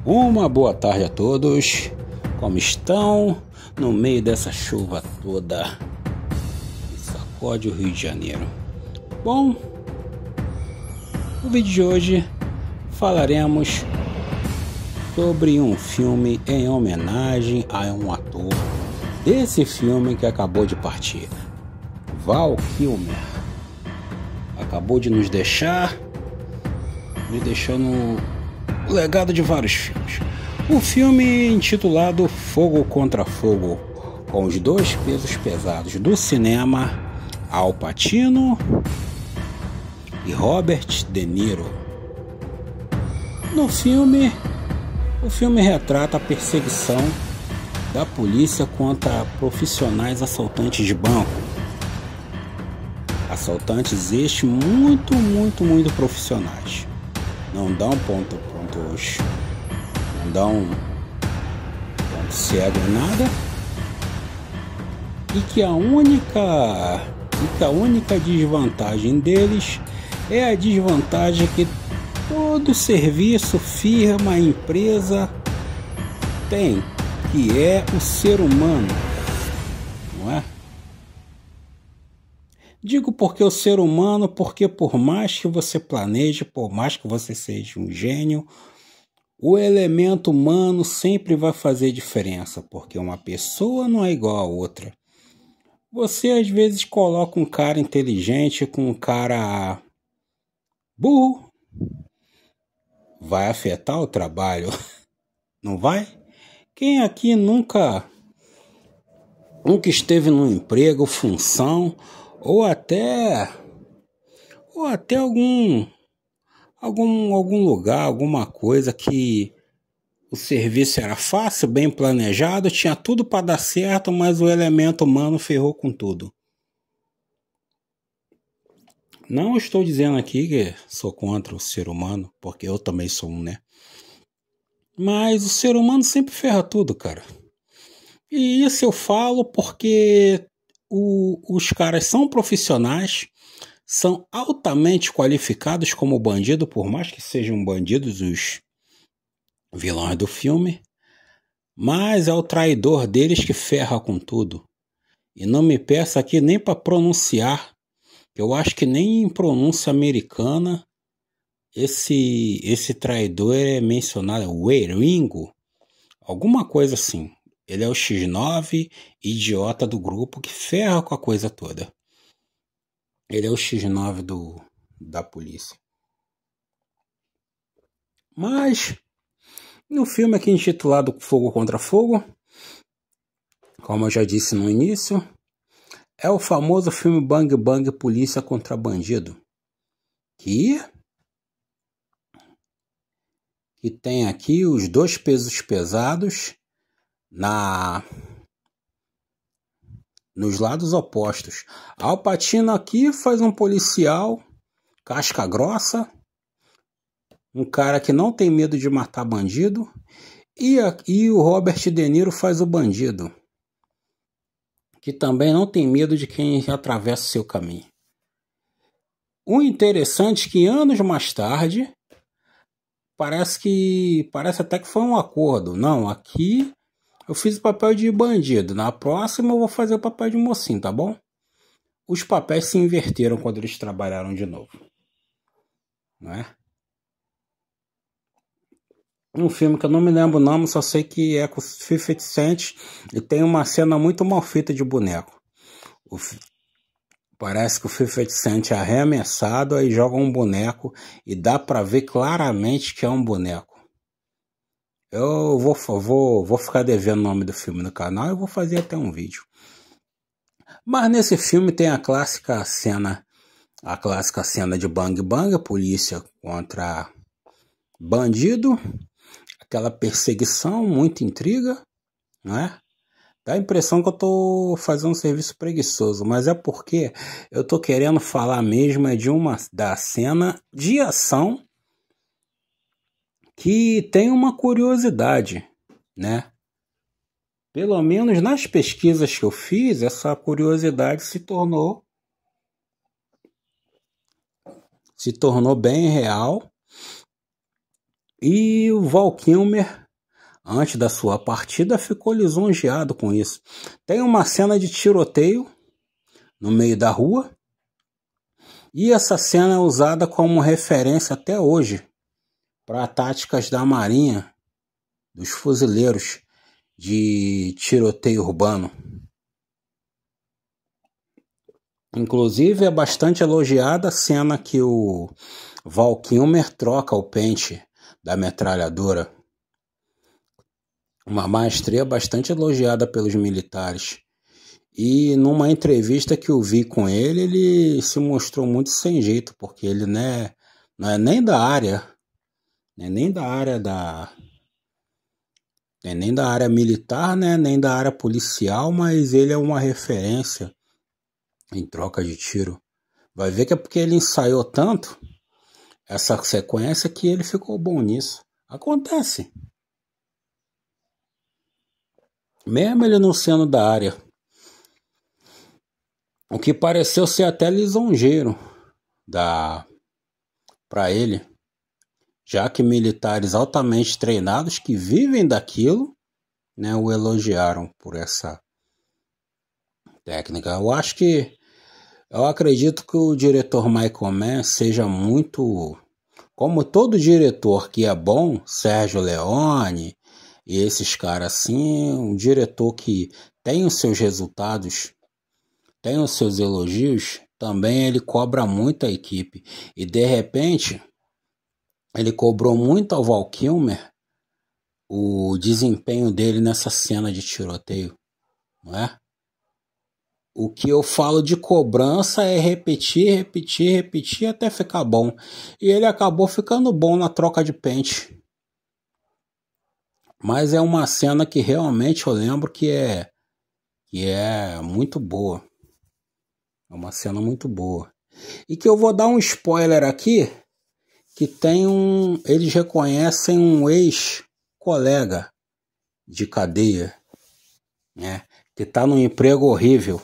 Uma boa tarde a todos. Como estão no meio dessa chuva toda que sacode o Rio de Janeiro? Bom, no vídeo de hoje falaremos sobre um filme em homenagem a um ator desse filme que acabou de partir. Val Kilmer acabou de nos deixou no legado de vários filmes. O filme intitulado Fogo contra Fogo, com os dois pesos pesados do cinema, Al Pacino e Robert De Niro. O filme retrata a perseguição da polícia contra profissionais assaltantes de banco. Assaltantes estes muito profissionais. Não dão ponto cego em nada, e que a única desvantagem deles é a desvantagem que todo serviço, firma, empresa tem, que é o ser humano, não é? Digo porque o ser humano, porque por mais que você planeje, por mais que você seja um gênio, o elemento humano sempre vai fazer diferença, porque uma pessoa não é igual a outra. Você às vezes coloca um cara inteligente com um cara burro, vai afetar o trabalho, não vai? Quem aqui nunca esteve num emprego, função, ou até algum lugar, alguma coisa que o serviço era fácil, bem planejado, tinha tudo para dar certo, mas o elemento humano ferrou com tudo. Não estou dizendo aqui que sou contra o ser humano, porque eu também sou um, né? Mas o ser humano sempre ferra tudo, cara. E isso eu falo porque os caras são profissionais, são altamente qualificados como bandido, por mais que sejam bandidos os vilões do filme, mas é o traidor deles que ferra com tudo. E não me peça aqui nem para pronunciar, eu acho que nem em pronúncia americana esse traidor é mencionado, o Ringo, alguma coisa assim. Ele é o X9, idiota do grupo que ferra com a coisa toda. Ele é o X9 da polícia. Mas no filme aqui intitulado Fogo contra Fogo, como eu já disse no início, é o famoso filme Bang Bang Polícia contra Bandido, que tem aqui os dois pesos pesados nos lados opostos. Al Pacino aqui faz um policial casca grossa, um cara que não tem medo de matar bandido, e o Robert De Niro faz o bandido, que também não tem medo de quem atravessa o seu caminho. O interessante é que anos mais tarde, parece até que foi um acordo. Não, aqui eu fiz o papel de bandido, na próxima eu vou fazer o papel de mocinho, tá bom? Os papéis se inverteram quando eles trabalharam de novo, não é? Um filme que eu não me lembro o nome, só sei que é com 50 Cent e tem uma cena muito mal feita de boneco. Parece que o 50 Cent é arremessado, aí joga um boneco e dá pra ver claramente que é um boneco. Eu vou ficar devendo o nome do filme no canal e vou fazer até um vídeo. Mas nesse filme tem a clássica cena de Bang Bang, polícia contra bandido, aquela perseguição, muita intriga, não é? Dá a impressão que eu tô fazendo um serviço preguiçoso, mas é porque eu tô querendo falar mesmo da cena de ação que tem uma curiosidade, né? Pelo menos nas pesquisas que eu fiz, essa curiosidade se tornou bem real E o Val Kilmer, antes da sua partida, ficou lisonjeado com isso. Tem uma cena de tiroteio no meio da rua, e essa cena é usada como referência até hoje para táticas da Marinha, dos fuzileiros, de tiroteio urbano. Inclusive é bastante elogiada a cena que o Val Kilmer troca o pente da metralhadora. Uma maestria bastante elogiada pelos militares. E numa entrevista que eu vi com ele, ele se mostrou muito sem jeito, porque ele não é nem da área, não é nem da área nem da área militar, né, nem da área policial, mas ele é uma referência em troca de tiro. Vai ver que é porque ele ensaiou tanto essa sequência que ele ficou bom nisso. Acontece. Mesmo ele não sendo da área. O que pareceu ser até lisonjeiro para ele, já que militares altamente treinados que vivem daquilo, né, o elogiaram por essa técnica. Eu acredito que o diretor Michael Mann seja muito, como todo diretor que é bom, Sérgio Leone e esses caras assim, um diretor que tem os seus resultados, tem os seus elogios, também ele cobra muito a equipe. E de repente, ele cobrou muito ao Val Kilmer o desempenho dele nessa cena de tiroteio, não é? O que eu falo de cobrança é repetir até ficar bom. E ele acabou ficando bom na troca de pente. Mas é uma cena que realmente eu lembro que é muito boa. É uma cena muito boa. E que eu vou dar um spoiler aqui, que eles reconhecem um ex-colega de cadeia, né, que está num emprego horrível.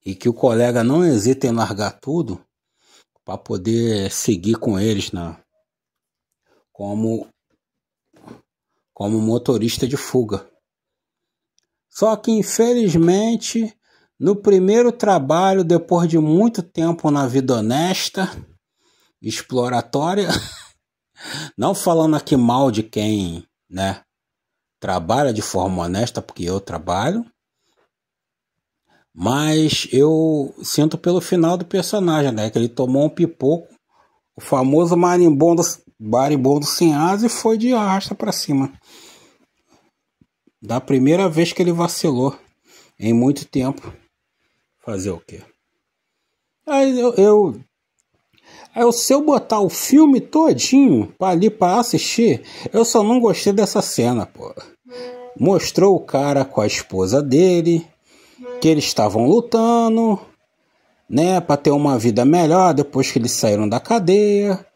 E que o colega não hesita em largar tudo para poder seguir com eles como motorista de fuga. Só que, infelizmente, no primeiro trabalho, depois de muito tempo na vida honesta, exploratória, não falando aqui mal de quem, né, trabalha de forma honesta, porque eu trabalho, mas eu sinto pelo final do personagem, né, que ele tomou um pipoco, o famoso marimbondo sem asa, e foi de arrasta para cima. Da primeira vez que ele vacilou em muito tempo. Fazer o quê? Aí se eu botar o filme todinho para assistir, eu só não gostei dessa cena, pô. Mostrou o cara com a esposa dele, que eles estavam lutando, né, para ter uma vida melhor depois que eles saíram da cadeia.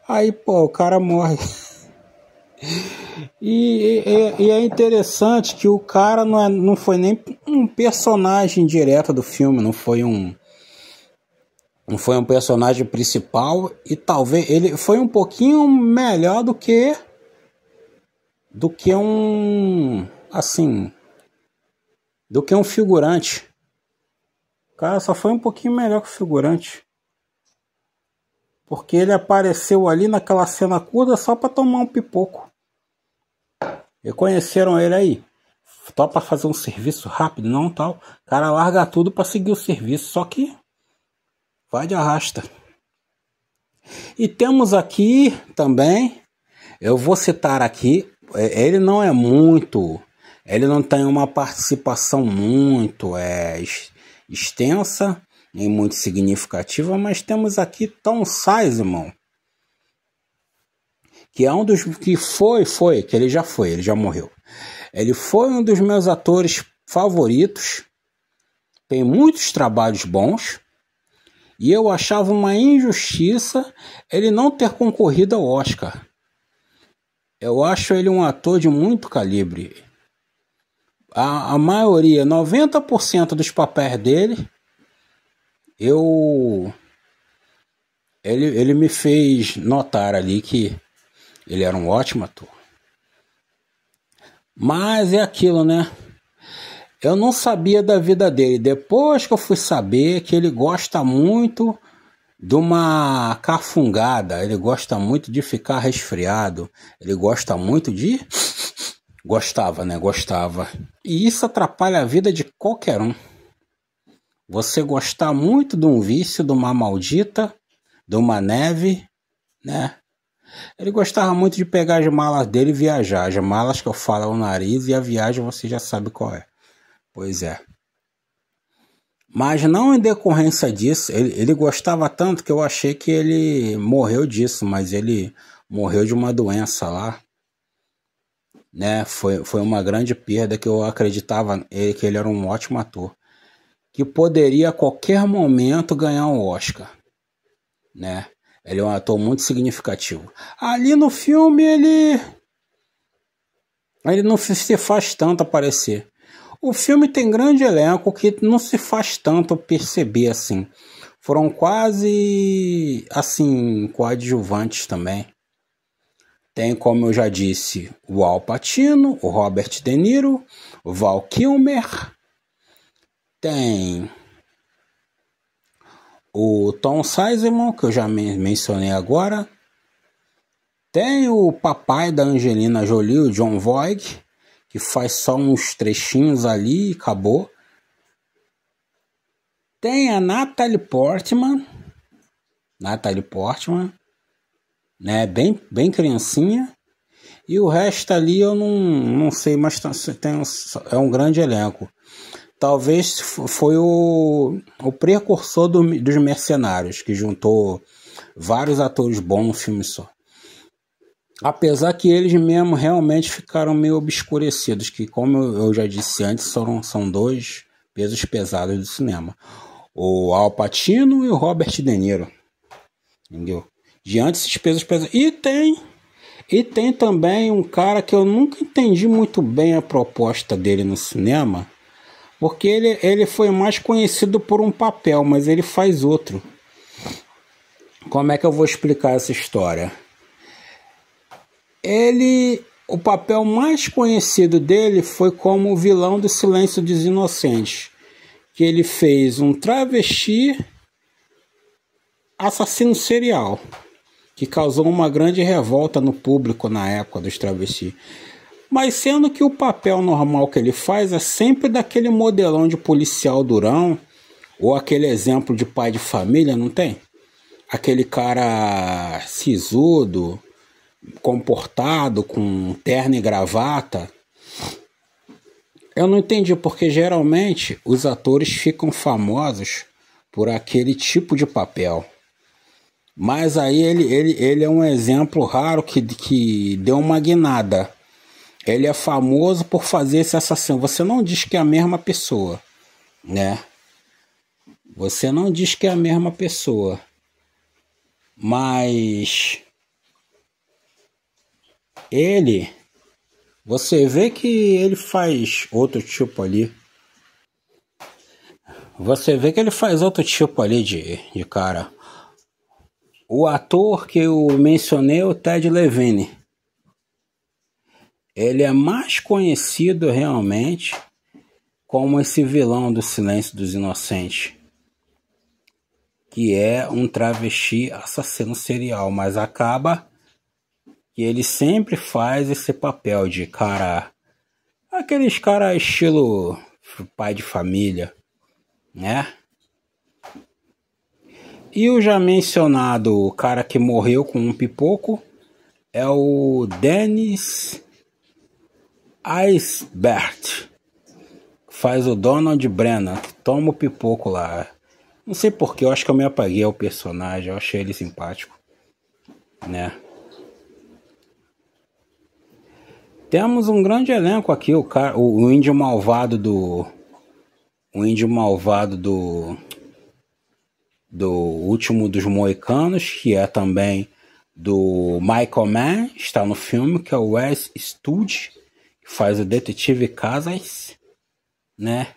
Aí, pô, o cara morre. E é interessante que o cara não foi nem um personagem direto do filme, não foi um personagem principal, e talvez ele foi um pouquinho melhor do que um, assim, do que um figurante. O cara só foi um pouquinho melhor que o figurante, porque ele apareceu ali naquela cena curta só para tomar um pipoco. Reconheceram ele aí, só para fazer um serviço rápido, não tal. O cara larga tudo para seguir o serviço, só que vai de arrasta. E temos aqui também, eu vou citar aqui, ele não tem uma participação muito extensa, nem muito significativa, mas temos aqui Tom Sizemore, que é um dos que que ele já morreu. Ele foi um dos meus atores favoritos, tem muitos trabalhos bons, e eu achava uma injustiça ele não ter concorrido ao Oscar. Eu acho ele um ator de muito calibre. A maioria, 90% dos papéis dele, eu ele me fez notar ali que ele era um ótimo ator. Mas é aquilo, né? Eu não sabia da vida dele. Depois que eu fui saber que ele gosta muito de uma cafungada, ele gosta muito de ficar resfriado, ele gosta muito de... Gostava, né? Gostava. E isso atrapalha a vida de qualquer um. Você gostar muito de um vício, de uma maldita, de uma neve, né? Ele gostava muito de pegar as malas dele e viajar. As malas que eu falo ao nariz, e a viagem você já sabe qual é. Pois é. Mas não em decorrência disso, ele gostava tanto que eu achei que ele morreu disso, mas ele morreu de uma doença lá, né? Foi uma grande perda, que eu acreditava que ele era um ótimo ator, que poderia a qualquer momento ganhar um Oscar, né? Ele é um ator muito significativo. Ali no filme ele não se faz tanto aparecer. O filme tem grande elenco que não se faz tanto perceber assim. Foram quase assim coadjuvantes também. Tem, como eu já disse, o Al Pacino, o Robert De Niro, o Val Kilmer. Tem o Tom Sizemore, que eu já mencionei agora. Tem o papai da Angelina Jolie, o Jon Voight, que faz só uns trechinhos ali e acabou. Tem a Natalie Portman, né, bem criancinha. E o resto ali eu não sei, mas é um grande elenco. Talvez foi o precursor dos Mercenários, que juntou vários atores bons no filme só. Apesar que eles mesmo realmente ficaram meio obscurecidos, que, como eu já disse antes, são dois pesos pesados do cinema. O Al Pacino e o Robert De Niro. Entendeu? Diante desses pesos pesados. E tem também um cara que eu nunca entendi muito bem a proposta dele no cinema, porque ele foi mais conhecido por um papel, mas ele faz outro. Como é que eu vou explicar essa história? O papel mais conhecido dele foi como o vilão do Silêncio dos Inocentes, que ele fez um travesti assassino serial, que causou uma grande revolta no público na época dos travestis. Mas sendo que o papel normal que ele faz é sempre daquele modelão de policial durão, ou aquele exemplo de pai de família, não tem? Aquele cara sisudo, comportado, com terno e gravata. Eu não entendi, porque geralmente os atores ficam famosos por aquele tipo de papel. Mas aí ele é um exemplo raro que deu uma guinada. Ele é famoso por fazer esse assassino. Você não diz que é a mesma pessoa, né? Você não diz que é a mesma pessoa. Mas você vê que ele faz outro tipo ali. Você vê que ele faz outro tipo ali de cara. O ator que eu mencionei é o Ted Levine. Ele é mais conhecido realmente como esse vilão do Silêncio dos Inocentes, que é um travesti assassino serial, mas acaba que ele sempre faz esse papel de cara, aqueles cara estilo pai de família, né? E o já mencionado cara que morreu com um pipoco é o Dennis Haysbert, faz o Donald Brennan, que toma o pipoco lá. Não sei porquê, eu acho que eu me apaguei ao personagem, eu achei ele simpático, né? Temos um grande elenco aqui, o índio malvado do Último dos Moicanos, que é também do Michael Mann, está no filme, que é o Wes Studi, que faz o detetive Casas, né?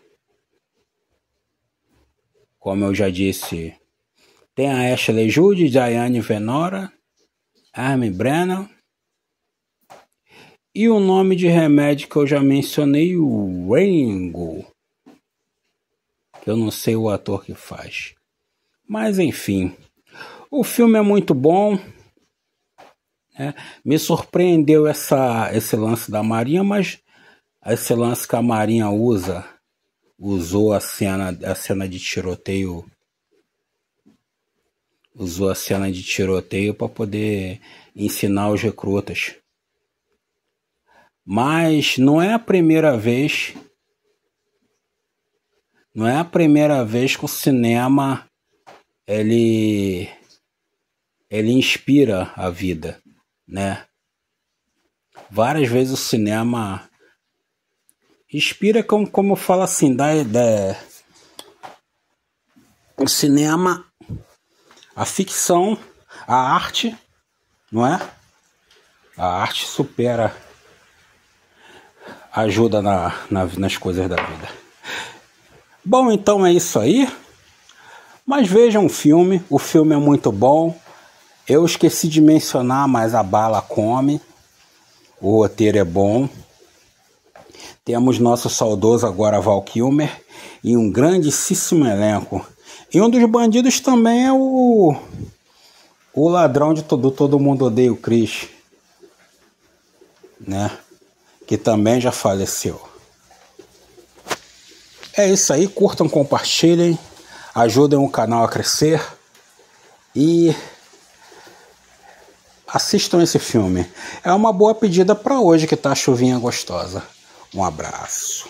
Como eu já disse, Tem a Ashley Judd, Diane Venora, Armie Brennan. E o nome de remédio que eu já mencionei, o Ringo. Que eu não sei o ator que faz. Mas enfim, o filme é muito bom. Me surpreendeu esse lance da Marinha, mas esse lance que a Marinha usou a cena de tiroteio. Usou a cena de tiroteio para poder ensinar os recrutas. Mas não é a primeira vez. Não é a primeira vez que o cinema ele inspira a vida, né? Várias vezes o cinema inspira, como eu falo assim, o cinema, a ficção, a arte, não é? A arte supera, ajuda nas coisas da vida. Bom, então é isso aí. Mas vejam o filme é muito bom. Eu esqueci de mencionar, mas a bala come. O roteiro é bom. Temos nosso saudoso agora Val Kilmer e um grandíssimo elenco. E um dos bandidos também é o ladrão de Todo Mundo Odeia o Chris, né? Que também já faleceu. É isso aí, curtam, compartilhem, ajudem o canal a crescer e assistam esse filme. É uma boa pedida para hoje que tá a chuvinha gostosa. Um abraço.